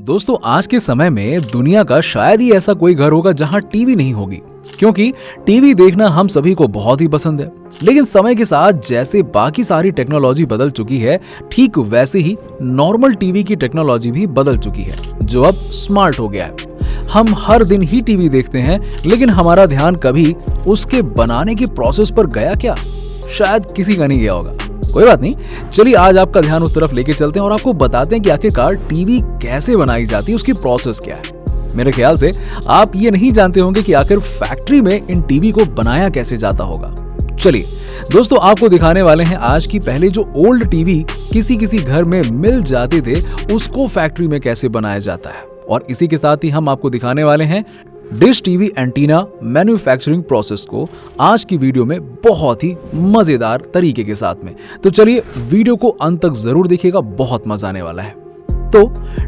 दोस्तों आज के समय में दुनिया का शायद ही ऐसा कोई घर होगा जहां टीवी नहीं होगी, क्योंकि टीवी देखना हम सभी को बहुत ही पसंद है। लेकिन समय के साथ जैसे बाकी सारी टेक्नोलॉजी बदल चुकी है, ठीक वैसे ही नॉर्मल टीवी की टेक्नोलॉजी भी बदल चुकी है, जो अब स्मार्ट हो गया है। हम हर दिन ही टीवी देखते हैं, लेकिन हमारा ध्यान कभी उसके बनाने की प्रोसेस पर गया क्या? शायद किसी का नहीं गया होगा। कोई बात नहीं, चलिए आज आपका ध्यान उस तरफ लेके चलते हैं और आपको बताते हैं कि आखिरकार टीवी कैसे बनाई जाती है, उसकी प्रोसेस क्या है। मेरे ख्याल से आप ये नहीं जानते होंगे कि आखिर फैक्ट्री में इन टीवी को बनाया कैसे जाता होगा। चलिए दोस्तों, आपको दिखाने वाले हैं आज की पहले जो ओल्ड टीवी किसी घर में मिल जाते थे, उसको फैक्ट्री में कैसे बनाया जाता है। और इसी के साथ ही हम आपको दिखाने वाले हैं dish TV antenna manufacturing process को आज की वीडियो में बहुत ही मजेदार तरीके के साथ में। तो चलिए वीडियो को अंत तक जरूर देखिएगा, बहुत मजा आने वाला है। तो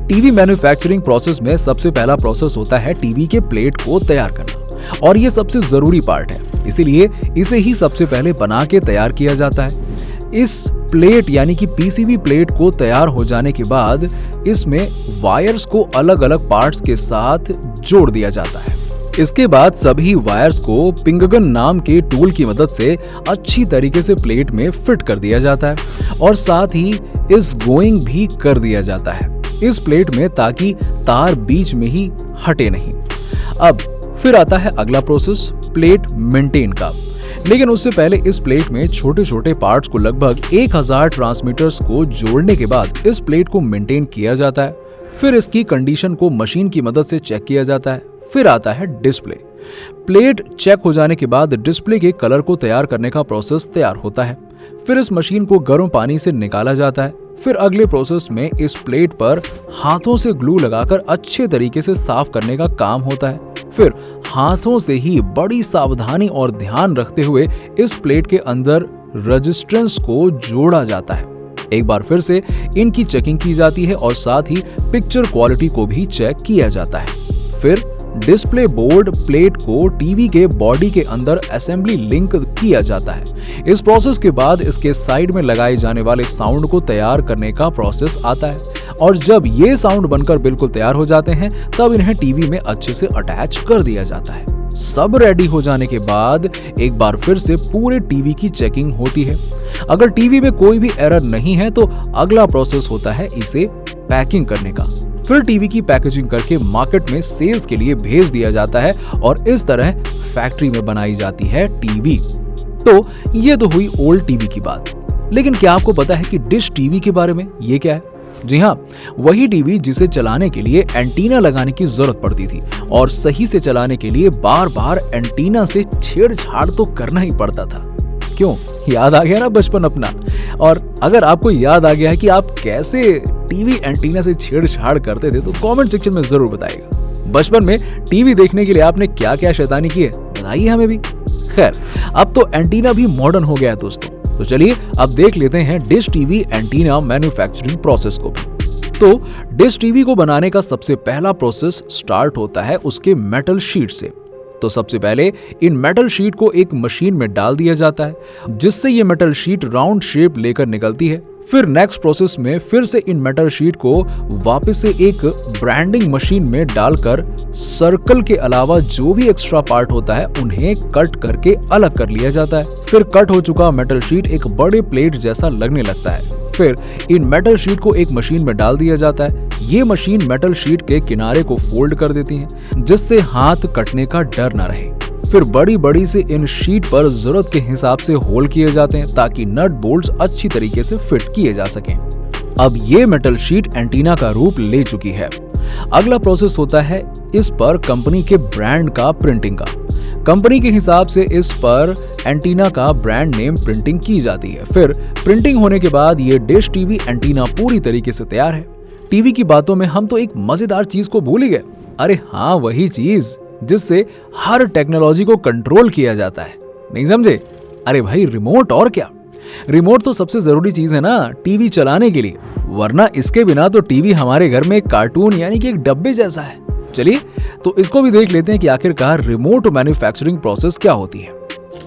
टीवी मैन्युफैक्चरिंग प्रोसेस में सबसे पहला प्रोसेस होता है टीवी के प्लेट को तैयार करना, और ये सबसे जरूरी पार्ट है, इसीलिए इसे ही सबसे पहले बना के तैयार किया जाता है। इस प्लेट यानी कि पीसीबी प्लेट को तैयार हो जाने के बाद इसमें वायर्स को अलग अलग पार्ट्स के साथ जोड़ दिया जाता है। इसके बाद सभी वायर्स को पिंगगन नाम के टूल की मदद से अच्छी तरीके से प्लेट में फिट कर दिया जाता है, और साथ ही इस गोइंग भी कर दिया जाता है इस प्लेट में, ताकि तार बीच में ही हटे नहीं। अब फिर आता है अगला प्रोसेस, प्लेट मेंटेन का। लेकिन उससे पहले इस प्लेट में छोटे छोटे पार्ट्स को लगभग 1000 ट्रांसमीटर्स को जोड़ने के बाद इस प्लेट को मेंटेन किया जाता है। फिर इसकी कंडीशन को मशीन की मदद से चेक किया जाता है। फिर आता है डिस्प्ले। प्लेट चेक हो जाने के बाद डिस्प्ले के कलर को तैयार करने का प्रोसेस तैयार होता है। फिर इस मशीन को गर्म पानी से निकाला जाता है। फिर अगले प्रोसेस में इस प्लेट पर हाथों से ग्लू लगाकर अच्छे तरीके से साफ करने का काम होता है। फिर हाथों से ही बड़ी सावधानी और ध्यान रखते हुए इस प्लेट के अंदर रेजिस्टेंस को जोड़ा जाता है। एक बार फिर से इनकी चेकिंग की जाती है और साथ ही पिक्चर क्वालिटी को भी चेक किया जाता है। फिर डिस्प्ले बोर्ड प्लेट को टीवी के बॉडी के अंदर असेंबली लिंक किया जाता है। इस प्रोसेस के बाद इसके साइड में लगाए जाने वाले साउंड को तैयार करने का प्रोसेस आता है, और जब ये साउंड बनकर बिल्कुल तैयार हो जाते हैं तब इन्हें टीवी में अच्छे से अटैच कर दिया जाता है। सब रेडी हो जाने के बाद एक बार फिर से पूरे टीवी की चेकिंग होती है। अगर टीवी में कोई भी एरर नहीं है तो अगला प्रोसेस होता है इसे पैकिंग करने का। फिर टीवी की पैकेजिंग करके मार्केट में सेल्स के लिए भेज दिया जाता है, और इस तरह फैक्ट्री में बनाई जाती है टीवी। तो ये तो हुई ओल्ड टीवी की बात, लेकिन क्या आपको पता है कि डिश टीवी के बारे में? ये क्या है? जी हाँ, वही टीवी जिसे चलाने के लिए एंटीना लगाने की जरूरत पड़ती थी, और सही से चलाने के लिए बार बार एंटीना से छेड़छाड़ तो करना ही पड़ता था। क्यों? याद आ गया ना बचपन अपना? और अगर आपको याद आ गया है कि आप कैसे टीवी एंटीना से छेड़छाड़ करते थे, तो कमेंट सेक्शन में जरूर बताइएगा। बचपन में टीवी देखने के लिए आपने क्या क्या शैतानी की है, बताइए हमें भी। खैर, अब तो एंटीना भी मॉडर्न हो गया है दोस्तों, तो चलिए अब देख लेते हैं dish TV antenna manufacturing process को भी। तो डिश टीवी को बनाने का सबसे पहला प्रोसेस स्टार्ट होता है उसके मेटल शीट से। तो सबसे पहले इन मेटल शीट को एक मशीन में डाल दिया जाता है, जिससे ये मेटल शीट राउंड शेप लेकर निकलती है। फिर नेक्स्ट प्रोसेस में फिर से इन मेटल शीट को वापस से एक ब्रांडिंग मशीन में डालकर सर्कल के अलावा जो भी एक्स्ट्रा पार्ट होता है उन्हें कट करके अलग कर लिया जाता है। फिर कट हो चुका मेटल शीट एक बड़े प्लेट जैसा लगने लगता है। फिर इन मेटल शीट को एक मशीन में डाल दिया जाता है। ये मशीन मेटल शीट के किनारे को फोल्ड कर देती है, जिससे हाथ कटने का डर न रहे। फिर बड़ी बड़ी से इन शीट पर जरूरत के हिसाब से होल किए जाते हैं, ताकि नट बोल्ट्स अच्छी तरीके से फिट किए जा सकें। अब ये मेटल शीट एंटीना का रूप ले चुकी है। अगला प्रोसेस होता है इस पर कंपनी के ब्रांड का प्रिंटिंग का। कंपनी के हिसाब से इस पर एंटीना का ब्रांड नेम प्रिंटिंग की जाती है। फिर प्रिंटिंग होने के बाद ये डिश टीवी एंटीना पूरी तरीके से तैयार है। टीवी की बातों में हम तो एक मजेदार चीज को भूल ही गए। अरे हाँ, वही चीज जिससे हर टेक्नोलॉजी को कंट्रोल किया जाता है। नहीं समझे? अरे भाई, रिमोट। और क्या, रिमोट तो सबसे जरूरी चीज है ना टीवी चलाने के लिए, वरना इसके बिना तो टीवी हमारे घर में एक कार्टून यानी कि एक डब्बे जैसा है। चलिए तो इसको भी देख लेते हैं कि आखिरकार रिमोट मैन्युफैक्चरिंग प्रोसेस क्या होती है।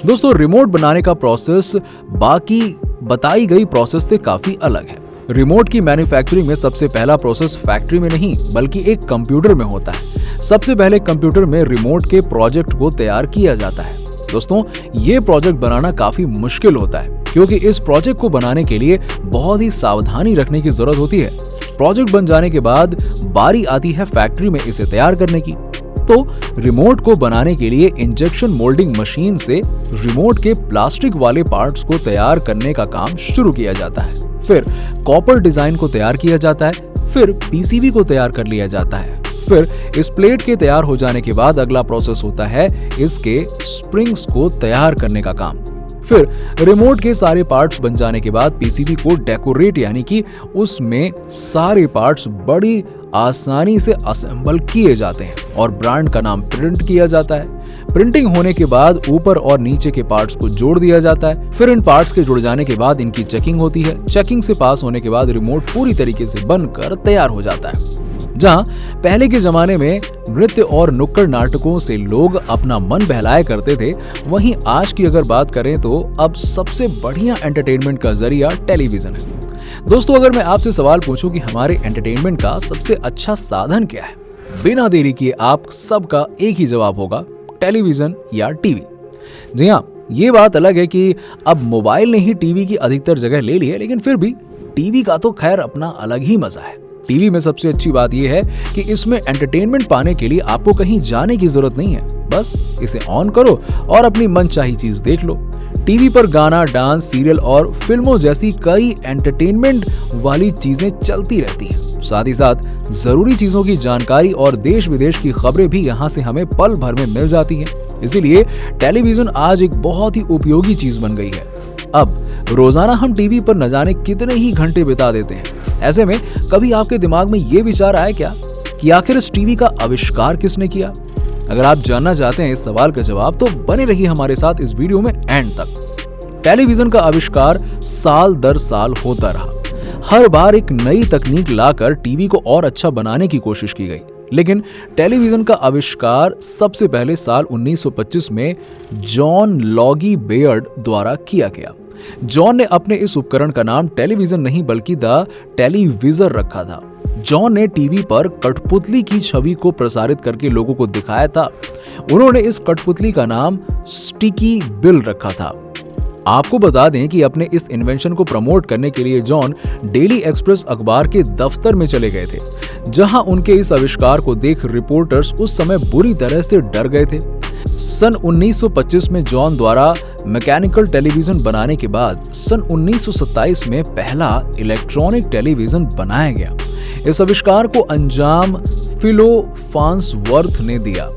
दोस्तों, रिमोट बनाने का प्रोसेस बाकी बताई गई प्रोसेस से काफी अलग है। रिमोट की मैन्युफैक्चरिंग में सबसे पहला प्रोसेस फैक्ट्री में नहीं बल्कि एक कंप्यूटर में होता है। सबसे पहले कंप्यूटर में रिमोट के प्रोजेक्ट को तैयार किया जाता है। दोस्तों, ये प्रोजेक्ट बनाना काफी मुश्किल होता है क्योंकि इस प्रोजेक्ट को बनाने के लिए बहुत ही सावधानी रखने की जरूरत होती है। प्रोजेक्ट बन जाने के बाद बारी आती है फैक्ट्री में इसे तैयार करने की। तो रिमोट को बनाने के लिए इंजेक्शन मोल्डिंग मशीन से रिमोट के प्लास्टिक वाले पार्ट्स को तैयार करने का काम शुरू किया जाता है। फिर कॉपर डिजाइन को तैयार किया जाता है। फिर पीसीबी को तैयार कर लिया जाता है। फिर इस प्लेट के तैयार हो जाने के बाद अगला प्रोसेस होता है इसके स्प्रिंग्स को तैयार करने का काम। फिर रिमोट के सारे पार्ट्स बन जाने के बाद पीसीबी को डेकोरेट यानी कि उसमें सारे पार्ट्स बड़ी आसानी से असेंबल किए जाते हैं और ब्रांड का नाम प्रिंट किया जाता है। प्रिंटिंग होने के बाद ऊपर और नीचे के पार्ट्स को जोड़ दिया जाता है। फिर इन पार्ट्स के जुड़ जाने के बाद इनकी चेकिंग होती है। चेकिंग से पास होने के बाद रिमोट पूरी तरीके से बनकर तैयार हो जाता है। जहां पहले के जमाने में नृत्य और नुक्कड़ नाटकों से लोग अपना मन बहलाया करते थे, वहीं आज की अगर बात करें तो अब सबसे बढ़िया एंटरटेनमेंट का जरिया टेलीविजन है। दोस्तों, अगर मैं आपसे सवाल पूछूं कि हमारे एंटरटेनमेंट का सबसे अच्छा साधन क्या है, बिना देरी किए आप सबका एक ही जवाब होगा, टेलीविजन या टीवी। जी हाँ, ये बात अलग है कि अब मोबाइल ने ही टीवी की अधिकतर जगह ले ली है, लेकिन फिर भी टीवी का तो खैर अपना अलग ही मजा है। टीवी में सबसे अच्छी बात यह है कि इसमें एंटरटेनमेंट पाने के लिए आपको कहीं जाने की जरूरत नहीं है, बस इसे ऑन करो और अपनी मनचाही चीज देख लो। टीवी पर गाना, डांस, सीरियल और फिल्मों जैसी कई एंटरटेनमेंट वाली चीजें चलती रहती हैं। साथ ही साथ जरूरी चीजों की जानकारी और देश विदेश की खबरें भी यहाँ से हमें पल भर में मिल जाती हैं। इसीलिए टेलीविजन आज एक बहुत ही उपयोगी चीज बन गई है। अब रोजाना हम टीवी पर न जाने कितने ही घंटे बिता देते हैं। ऐसे में कभी आपके दिमाग में ये विचार आया क्या कि आखिर इस टीवी का आविष्कार किसने किया? अगर आप जानना चाहते हैं इस सवाल का जवाब तो बने रहिए हमारे साथ इस वीडियो में एंड तक। टेलीविजन का आविष्कार साल दर साल होता रहा। हर बार एक नई तकनीक लाकर टीवी को और अच्छा बनाने की कोशिश की गई, लेकिन टेलीविजन का आविष्कार सबसे पहले साल 1925 में जॉन लॉगी बेयर्ड द्वारा किया गया। जॉन ने अपने इस उपकरण का नाम टेलीविजन नहीं बल्कि द टेलीविजर रखा था। जॉन ने टीवी पर कठपुतली की छवि को प्रसारित करके लोगों को दिखाया था। उन्होंने इस कठपुतली का नाम स्टिकी बिल रखा था। आपको बता दें कि अपने इस इन्वेंशन को प्रमोट करने के लिए जॉन डेली एक्सप्रेस अखबार के दफ्तर में चले गए थे, जहां उनके इस आविष्कार को देख रिपोर्टर्स उस समय बुरी तरह से डर गए थे। सन 1925 में जॉन द्वारा मैकेनिकल टेलीविजन बनाने के बाद सन 1927 में पहला इलेक्ट्रॉनिक टेलीविजन बनाया गया। इस आविष्कार को अंजाम फिलो फार्न्सवर्थ ने दिया।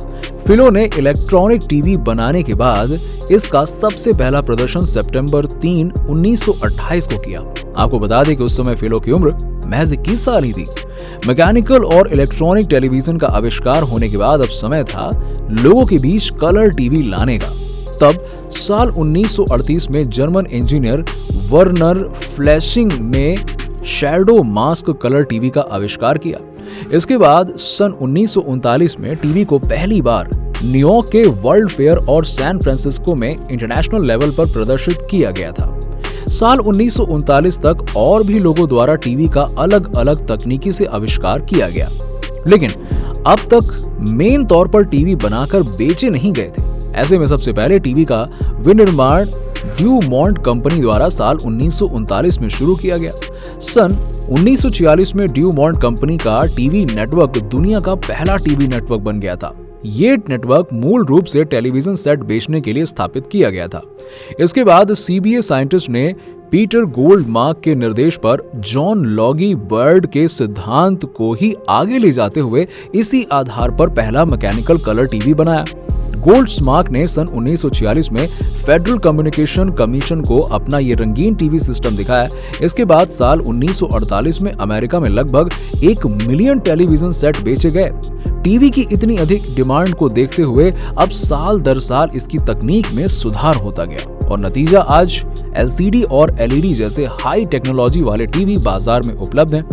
फिलो ने इलेक्ट्रॉनिक टीवी बनाने के बाद इसका सबसे पहला प्रदर्शन सितंबर 3, 1928 को किया। आपको बता दें कि उस समय फिलो की उम्र महज 21 साल ही थी। मैकेनिकल और इलेक्ट्रॉनिक टेलीविजन का आविष्कार होने के बाद अब समय था लोगों के बीच कलर टीवी लाने का। तब साल 1938 में जर्मन इंजीनियर वर्नर फ्लेशिंग ने शैडो मास्क कलर टीवी का आविष्कार किया। इसके बाद सन 1939 में टीवी को पहली बार न्यूयॉर्क के वर्ल्ड फेयर और सैन फ्रांसिस्को में इंटरनेशनल लेवल पर प्रदर्शित किया गया था। साल 1939 तक और भी लोगों द्वारा टीवी का अलग अलग तकनीकी से आविष्कार किया गया, लेकिन अब तक मेन तौर पर टीवी बनाकर बेचे नहीं गए थे। ऐसे में सबसे पहले टीवी का विनिर्माण ड्यूमॉन्ट कंपनी द्वारा साल 1939 में शुरू किया गया। सन 1946 में ड्यूमॉन्ट कंपनी का टीवी नेटवर्क दुनिया का पहला टीवी नेटवर्क बन गया था। ये नेटवर्क मूल रूप से टेलीविजन सेट बेचने के लिए स्थापित किया गया था। इसके बाद सीबीए साइंटिस्ट ने पीटर गोल्डमार्क के निर्देश पर जॉन लॉगी बर्ड के सिद्धांत को ही आगे ले जाते हुए इसी आधार पर पहला मैकेनिकल कलर टीवी बनाया। गोल्डमार्क ने सन 1946 में फेडरल कम्युनिकेशन कमीशन को अपना ये रंगीन टीवी सिस्टम दिखाया। इसके बाद साल 1948 में अमेरिका में लगभग 1 मिलियन टेलीविजन सेट बेचे गए। टीवी की इतनी अधिक डिमांड को देखते हुए अब साल दर साल इसकी तकनीक में सुधार होता गया और नतीजा आज एलसीडी और एलईडी जैसे हाई टेक्नोलॉजी वाले टीवी बाजार में उपलब्ध हैं।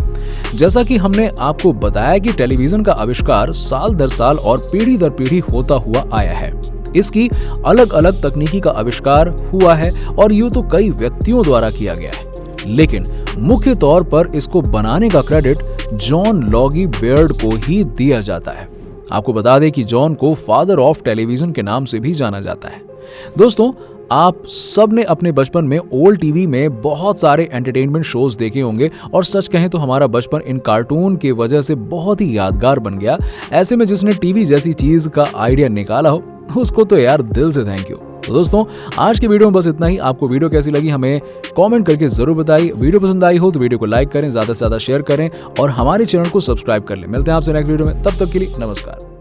जैसा कि हमने आपको बताया कि टेलीविजन का आविष्कार साल दर साल और पीढ़ी दर पीढ़ी होता हुआ आया है। इसकी अलग अलग तकनीकी का आविष्कार हुआ है और यूं तो कई व्यक्तियों द्वारा किया गया है, लेकिन मुख्य तौर पर इसको बनाने का क्रेडिट जॉन लॉगी बेयर्ड को ही दिया जाता है। आपको बता दें कि जॉन को फादर ऑफ टेलीविजन के नाम से भी जाना जाता है। दोस्तों, आप सब ने अपने बचपन में ओल्ड टीवी में बहुत सारे एंटरटेनमेंट शोज देखे होंगे और सच कहें तो हमारा बचपन इन कार्टून की वजह से बहुत ही यादगार बन गया। ऐसे में जिसने टीवी जैसी चीज का आइडिया निकाला हो उसको तो यार दिल से थैंक यू। तो दोस्तों, आज की वीडियो में बस इतना ही। आपको वीडियो कैसी लगी हमें कमेंट करके जरूर बताइए। वीडियो पसंद आई हो तो वीडियो को लाइक करें, ज्यादा से ज्यादा शेयर करें और हमारे चैनल को सब्सक्राइब कर लें। मिलते हैं आपसे नेक्स्ट वीडियो में, तब तक के लिए नमस्कार।